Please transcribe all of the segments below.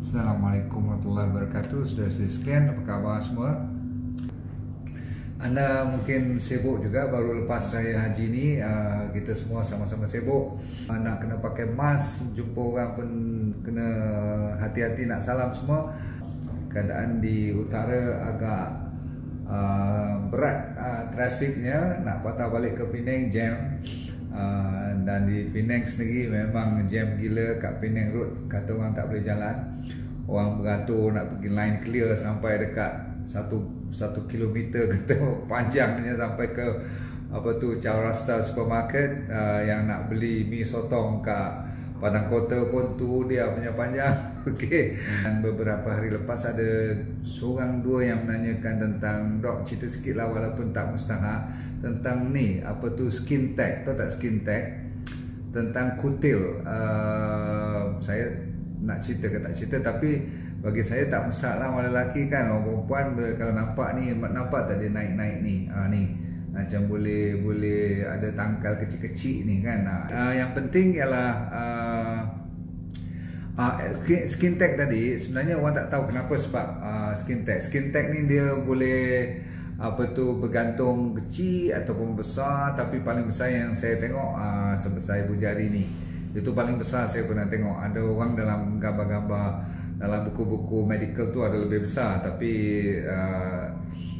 Assalamualaikum warahmatullahi wabarakatuh. Saudara sekalian, apa khabar semua? Anda mungkin sibuk juga baru lepas raya haji ni. Kita semua sama-sama sibuk. Nak kena pakai mask, jumpa orang pun kena hati-hati nak salam semua. Keadaan di utara agak berat trafiknya. Nak patah balik ke Penang jam. Dan di Penang sendiri memang jam gila kat Penang Road. Kata orang tak boleh jalan. Orang beratur nak pergi line clear sampai dekat satu kilometer kata panjangnya sampai ke Chaurasta Supermarket. Yang nak beli mi sotong kat Padang Kota pun tu dia punya panjang. Okey. Dan beberapa hari lepas ada seorang dua yang menanyakan tentang, dok cerita sikit lah walaupun tak mustahak, tentang ni skin tag. Tahu tak skin tag? Tentang kutil. Saya nak cerita ke tak cerita, tapi bagi saya tak mustahak lah. Orang lelaki kan, orang perempuan kalau nampak ni, nampak tak dia naik-naik ni, ni macam boleh ada tangkal kecil-kecil ni kan. Yang penting ialah skin tag tadi. Sebenarnya orang tak tahu kenapa sebab skin tag ni dia boleh bergantung kecil ataupun besar, tapi paling besar yang saya tengok sebesar ibu jari ni. Itu paling besar saya pernah tengok. Ada orang dalam gambar-gambar dalam buku-buku medical tu ada lebih besar, tapi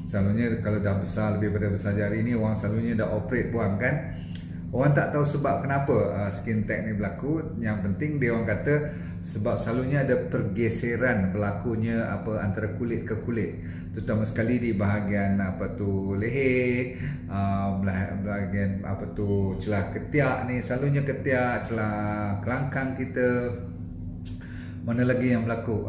selalunya kalau dah besar, lebih pada besar jari ni, orang selalunya dah operate buang kan. Orang tak tahu sebab kenapa skin tag ni berlaku. Yang penting dia orang kata sebab selalunya ada pergeseran berlakunya antara kulit ke kulit, terutama sekali di bahagian leher, bahagian celah ketiak ni, selalunya ketiak, celah kelangkang kita. Mana lagi yang berlaku,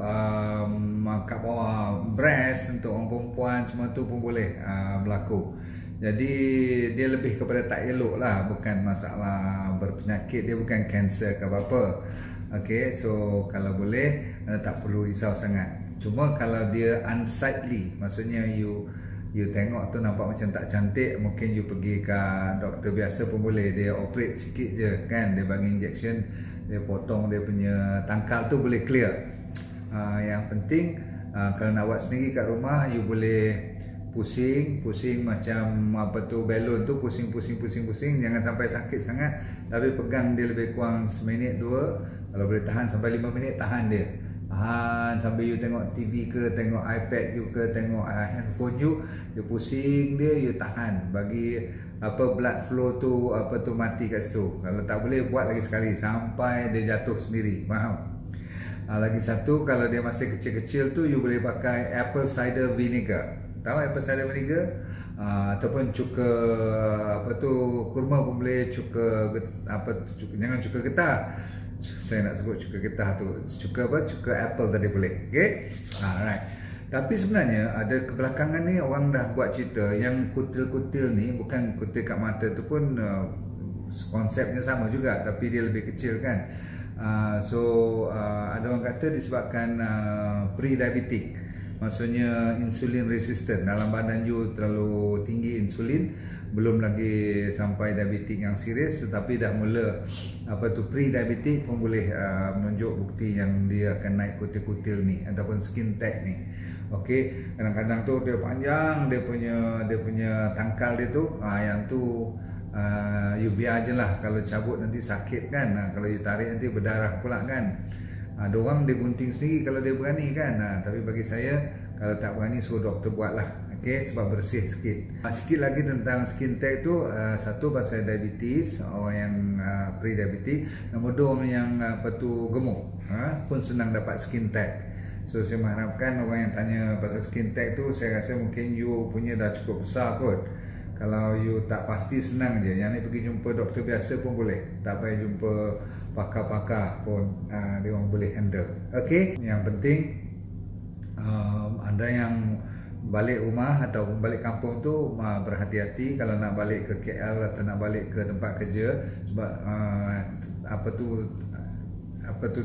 kat bawah breast untuk orang perempuan, semua tu pun boleh berlaku. Jadi dia lebih kepada tak elok lah, bukan masalah berpenyakit, dia bukan kanser ke apa-apa. Okay, so kalau boleh anda tak perlu risau sangat. Cuma kalau dia unsightly, maksudnya you tengok tu nampak macam tak cantik, mungkin you pergi ke doktor biasa pun boleh. Dia operate sikit je kan, dia bagi injection, dia potong dia punya tangkal tu, boleh clear. Yang penting kalau nak buat sendiri kat rumah, you boleh pusing macam balon tu, pusing, jangan sampai sakit sangat, tapi pegang dia lebih kurang seminit dua. Kalau boleh tahan sampai 5 minit, tahan dia. Tahan sambil you tengok TV ke, tengok iPad you ke, tengok handphone you, you pusing dia, you tahan bagi blood flow tu mati kat situ. Kalau tak boleh, buat lagi sekali sampai dia jatuh sendiri. Faham? Lagi satu, kalau dia masih kecil-kecil tu, you boleh pakai apple cider vinegar. Tahu apple cider vinegar? Ataupun cuka kurma pun boleh. Jangan cuka getah. Saya nak sebut cuka getah tu. Cuka apple tadi boleh. Okay? Alright. Tapi sebenarnya ada kebelakangan ni orang dah buat cerita yang kutil-kutil ni, bukan kutil kat mata tu pun konsepnya sama juga, tapi dia lebih kecil kan. Ada orang kata disebabkan pre-diabetic. Maksudnya insulin resistant, dalam badan you terlalu tinggi insulin, belum lagi sampai diabetik yang serius, tetapi dah mula pre-diabetic pun boleh menunjuk bukti yang dia akan naik kutil-kutil ni ataupun skin tag ni. Okey, kadang-kadang tu dia panjang, dia punya tangkal dia tu, yang tu you biar je lah. Kalau cabut nanti sakit kan, kalau you tarik nanti berdarah pula kan. Ada orang dia gunting sendiri kalau dia berani kan. Tapi bagi saya, kalau tak berani, suruh doktor buat lah. Okay, sebab bersih sikit. Sikit lagi tentang skin tag tu. Satu, pasal diabetes, orang yang pre-diabetes. Nombor dua, yang gemuk pun senang dapat skin tag. So saya mengharapkan orang yang tanya pasal skin tag tu, saya rasa mungkin you punya dah cukup besar kot. Kalau you tak pasti, senang je. Yang ni pergi jumpa doktor biasa pun boleh. Tak payah jumpa pakar-pakar pun, dia orang boleh handle. Okay, yang penting anda yang balik rumah atau balik kampung tu berhati-hati kalau nak balik ke KL atau nak balik ke tempat kerja, sebab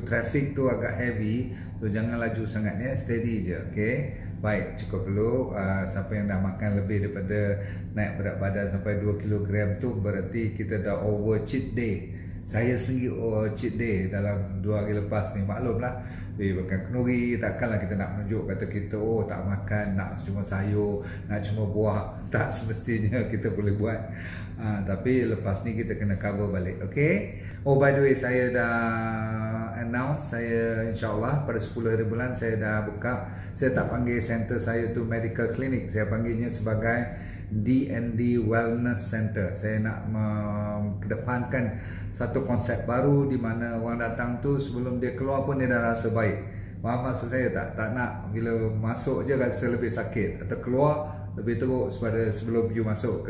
traffic tu agak heavy. So jangan laju sangat ya, steady je. Okay, baik, cukup dulu. Siapa yang dah makan lebih daripada naik berat badan sampai 2 kg tu, berarti kita dah over cheat day. Saya sendiri cheat day dalam 2 hari lepas ni. Maklumlah, makan kenduri. Takkanlah kita nak menunjuk kata kita tak makan, nak cuma sayur, nak cuma buah. Tak semestinya kita boleh buat. Tapi lepas ni kita kena cover balik. Okay. By the way, saya dah announce, saya insyaAllah pada 10 hari bulan saya dah buka. Saya tak panggil center saya tu medical clinic, saya panggilnya sebagai D&D Wellness Center. Saya nak kedepankan satu konsep baru di mana orang datang tu sebelum dia keluar pun dia dah rasa baik. Faham maksud saya tak? Tak nak bila masuk je rasa lebih sakit atau keluar lebih teruk daripada sebelum you masuk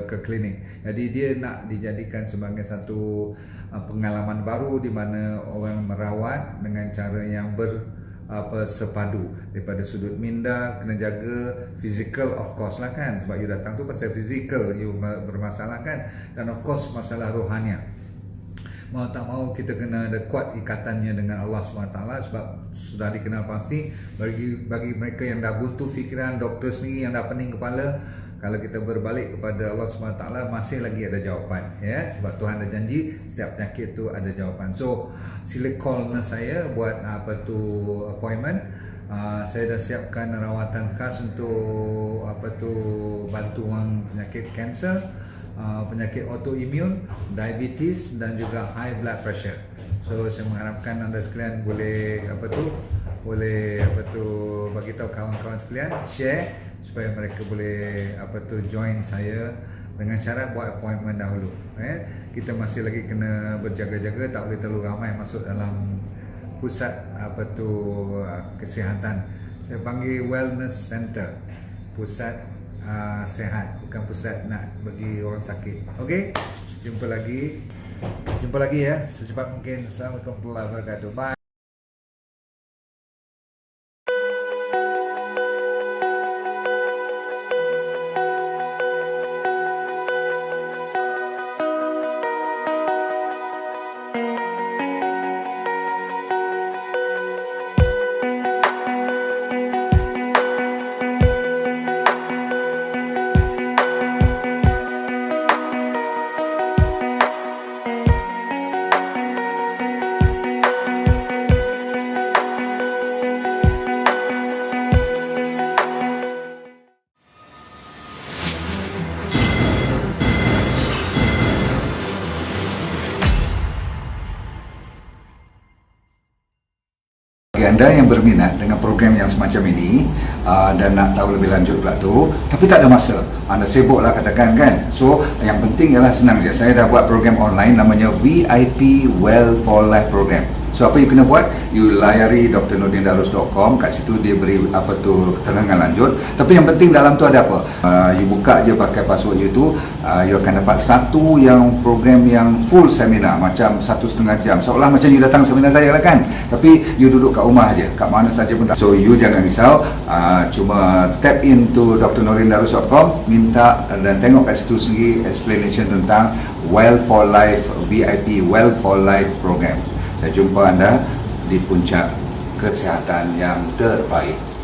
ke klinik. Jadi dia nak dijadikan sebagai satu pengalaman baru di mana orang merawat dengan cara yang sepadu. Daripada sudut minda kena jaga physical of course lah kan, sebab you datang tu pasal physical you bermasalah kan, dan of course masalah rohania. Mau tak mau kita kena ada kuat ikatannya dengan Allah SWT, sebab sudah dikenal pasti bagi mereka yang dah buntu fikiran, doktor sendiri yang dah pening kepala, kalau kita berbalik kepada Allah SWT masih lagi ada jawapan, ya, sebab Tuhan ada janji setiap penyakit tu ada jawapan. So sila call nurse saya buat appointment. Saya dah siapkan rawatan khas untuk bantu orang penyakit kanser, penyakit autoimun, diabetes dan juga high blood pressure. So saya mengharapkan anda sekalian boleh bagi tahu kawan-kawan sekalian, share supaya mereka boleh join saya, dengan syarat buat appointment dahulu. Kita masih lagi kena berjaga-jaga, tak boleh terlalu ramai masuk dalam pusat kesihatan. Saya panggil wellness center, pusat sehat, bukan pusat nak bagi orang sakit. Okey, jumpa lagi ya, secepat mungkin. Assalamualaikum warahmatullahi wabarakatuh. Bye. Bagi anda yang berminat dengan program yang semacam ini dan nak tahu lebih lanjut pula tu, tapi tak ada masa, anda sibuk lah katakan kan. So yang penting ialah senang je, saya dah buat program online namanya VIP Well for Life Program. So apa you kena buat, you layari drnordindarus.com, kat situ dia beri keterangan lanjut. Tapi yang penting dalam tu ada apa, you buka je pakai password you tu, you akan dapat satu yang program yang full seminar, macam 1.5 jam, seolah macam you datang seminar saya lah kan, tapi you duduk kat rumah aje, kat mana saja pun tak. So you jangan risau, cuma tap into drnordindarus.com, minta dan tengok kat situ sendiri explanation tentang Well for Life VIP Well for Life Program. Saya jumpa anda di puncak kesihatan yang terbaik.